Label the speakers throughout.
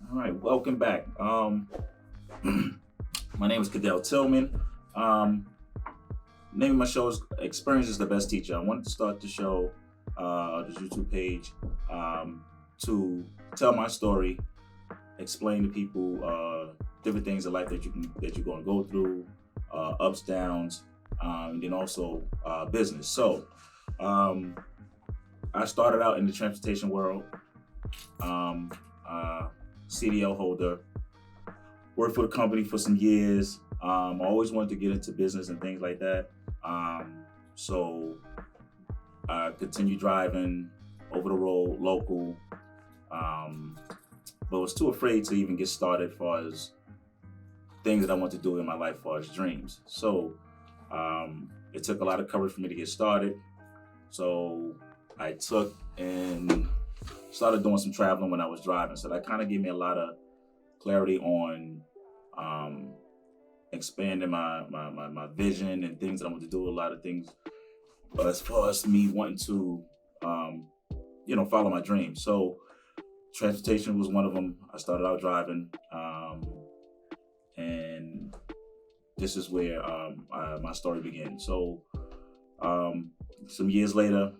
Speaker 1: All right, welcome back. My name is Cadell Tillman. Um, Name of my show is Experience is the Best Teacher. I wanted to start the show, the YouTube page, to tell my story, explain to people different things in life that you're going to go through, ups, downs, and then also business. So, um, I started out in the transportation world. Um, uh, CDL holder, worked for the company for some years. I always wanted to get into business and things like that. So I continued driving over the road, local, but was too afraid to even get started as far as things that I want to do in my life as far as dreams. So it took a lot of courage for me to get started. So I took and started doing some traveling when I was driving. So that kind of gave me a lot of clarity on expanding my vision and things that I want to do. A lot of things as far as me wanting to, follow my dreams. So transportation was one of them. I started out driving, and this is where my story began. So some years later,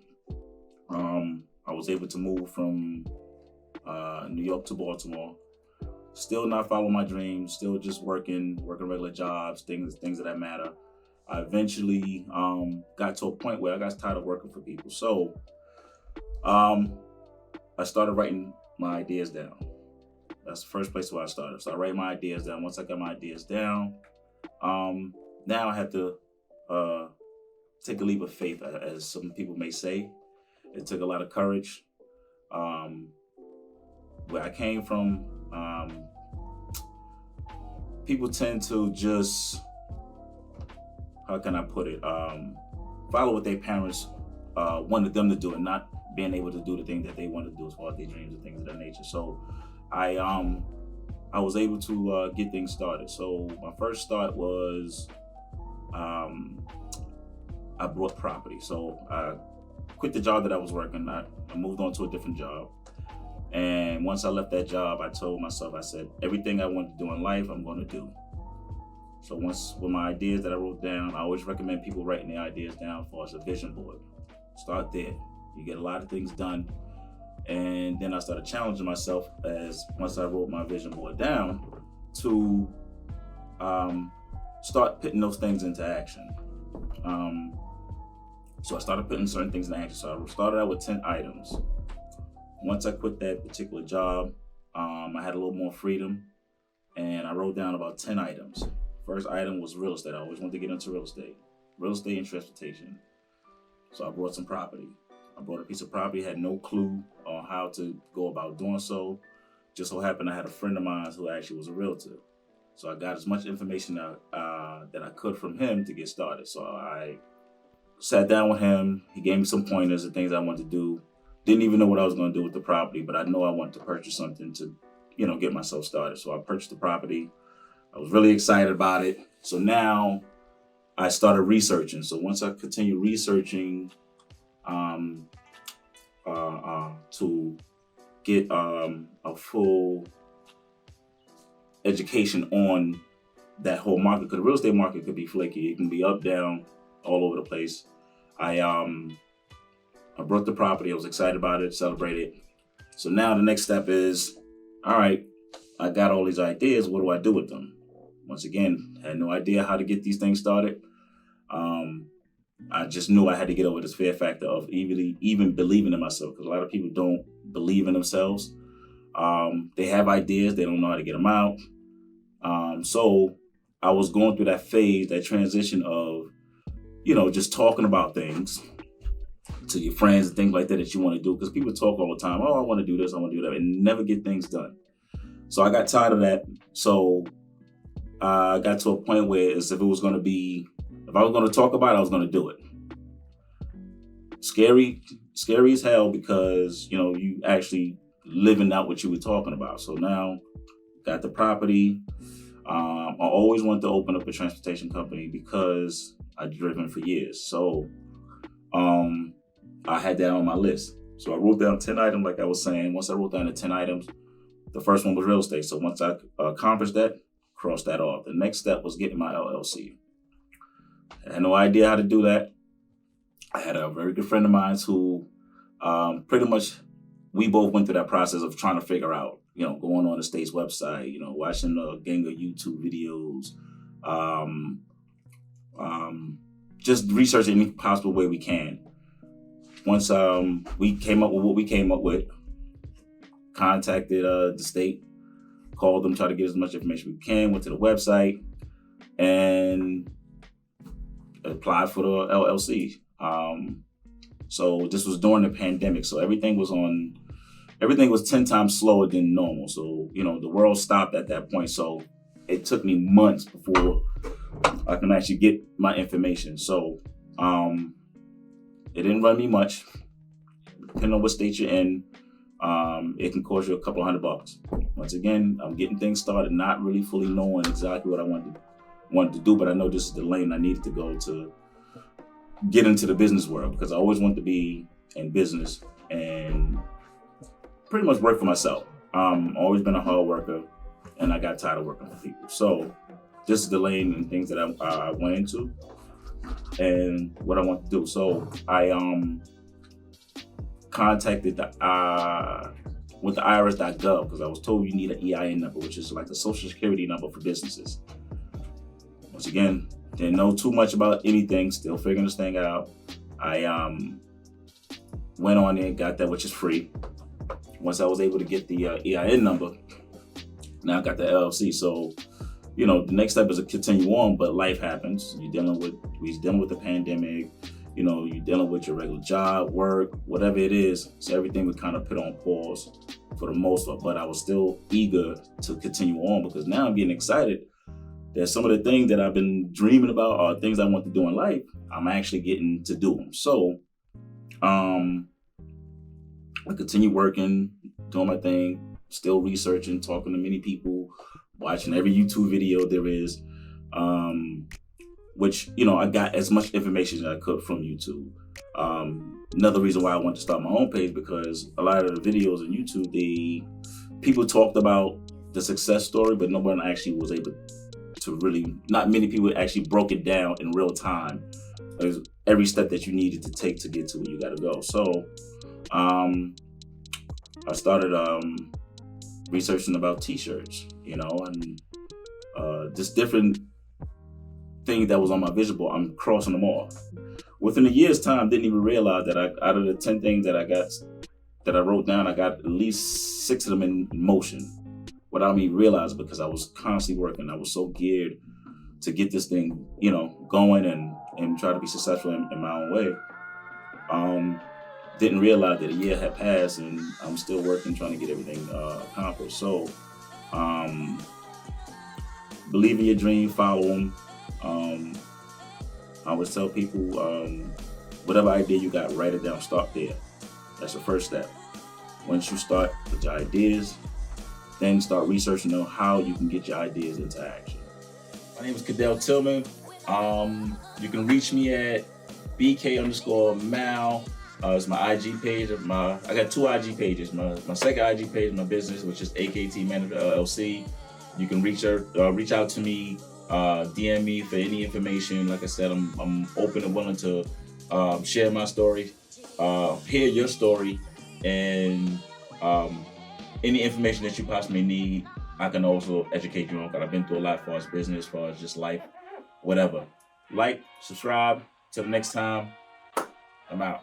Speaker 1: I was able to move from New York to Baltimore. Still not following my dreams. Still just working regular jobs, things that matter. I eventually got to a point where I got tired of working for people. So I started writing my ideas down. That's the first place where I started. So I write my ideas down. Once I got my ideas down, now I have to take a leap of faith, as some people may say. It took a lot of courage. Where I came from, people tend to just, how can I put it, follow what their parents wanted them to do and not being able to do the things that they wanted to do as far as their dreams and things of that nature. So I was able to get things started. So my first start was I bought property. So I quit the job that I was working. I moved on to a different job. And once I left that job, I told myself, I said, everything I want to do in life, I'm going to do. So with my ideas that I wrote down, I always recommend people writing their ideas down as far as a vision board. Start there. You get a lot of things done. And then I started challenging myself as once I wrote my vision board down to start putting those things into action. So I started putting certain things in action. So I started out with 10 items. Once I quit that particular job, I had a little more freedom, and I wrote down about 10 items. First item was real estate. I always wanted to get into real estate and transportation. So I bought some property. I bought a piece of property, had no clue on how to go about doing so. Just so happened I had a friend of mine who actually was a realtor. So I got as much information that I could from him to get started. So I sat down with him. He gave me some pointers and things I wanted to do. Didn't even know what I was going to do with the property, but I know I wanted to purchase something to, get myself started. So I purchased the property. I was really excited about it. So now I started researching. So once I continued researching to get a full education on that whole market, because the real estate market could be flaky. It can be up, down, all over the place. I bought the property. I was excited about it, celebrated. So now the next step is, all right, I got all these ideas. What do I do with them? Once again, had no idea how to get these things started. I just knew I had to get over this fear factor of even believing in myself, because a lot of people don't believe in themselves. They have ideas. They don't know how to get them out. So I was going through that phase, that transition of, just talking about things to your friends and things like that you want to do, because people talk all the time. Oh, I want to do this, I want to do that, and never get things done. So I got tired of that. So I got to a point where if I was going to talk about it, I was going to do it. Scary as hell, because you actually living out what you were talking about. So now got the property. I always wanted to open up a transportation company because I'd driven for years. So I had that on my list. So I wrote down 10 items, like I was saying. Once I wrote down the 10 items, The first one was real estate. So once I accomplished that, crossed that off. The next step was getting my LLC. I had no idea how to do that. I had a very good friend of mine who pretty much we both went through that process of trying to figure out, going on the state's website, watching a gang of YouTube videos, just researching any possible way we can. Once we came up with what we came up with, contacted the state, called them, tried to get as much information we can, went to the website, and applied for the LLC. So this was during the pandemic, so everything was 10 times slower than normal. So, the world stopped at that point. So it took me months before I can actually get my information. So it didn't run me much. Depending on what state you're in, it can cost you a couple $100. Once again, I'm getting things started, not really fully knowing exactly what I wanted to do, but I know this is the lane I needed to go to get into the business world, because I always wanted to be in business and pretty much work for myself. Always been a hard worker, and I got tired of working for people. So this is the lane and things that I went into and what I want to do. So I contacted with the IRS.gov, because I was told you need an EIN number, which is like the social security number for businesses. Once again, didn't know too much about anything, still figuring this thing out. I went on there, got that, which is free. Once I was able to get the EIN number, now I got the LLC. So, the next step is to continue on, but life happens. We're dealing with the pandemic. You're dealing with your regular job, work, whatever it is. So everything was kind of put on pause for the most part, but I was still eager to continue on, because now I'm getting excited that some of the things that I've been dreaming about are things I want to do in life, I'm actually getting to do them. So I continue working, doing my thing, still researching, talking to many people, watching every YouTube video there is, which, I got as much information as I could from YouTube. Another reason why I wanted to start my own page, because a lot of the videos on YouTube, people talked about the success story, but nobody actually was able to not many people actually broke it down in real time. There's every step that you needed to take to get to where you got to go. So I started researching about t-shirts, and just different things that was on my vision board. I'm crossing them off. Within a year's time, didn't even realize that out of the 10 things that I wrote down, I got at least 6 of them in motion without me realizing, because I was constantly working. I was so geared to get this thing, going and try to be successful in my own way. Didn't realize that a year had passed and I'm still working, trying to get everything accomplished. So believe in your dream, follow them. I always tell people, whatever idea you got, write it down, start there. That's the first step. Once you start with your ideas, then start researching on how you can get your ideas into action. My name is Cadell Tillman. You can reach me at BK_Mal. It's my IG page. I got 2 IG pages. My second IG page is my business, which is AKT Manager LLC. You can reach out to me, DM me for any information. Like I said, I'm open and willing to share my story, hear your story, and any information that you possibly need. I can also educate you on, because I've been through a lot as far as business, as far as just life, whatever. Like, subscribe. Till next time, I'm out.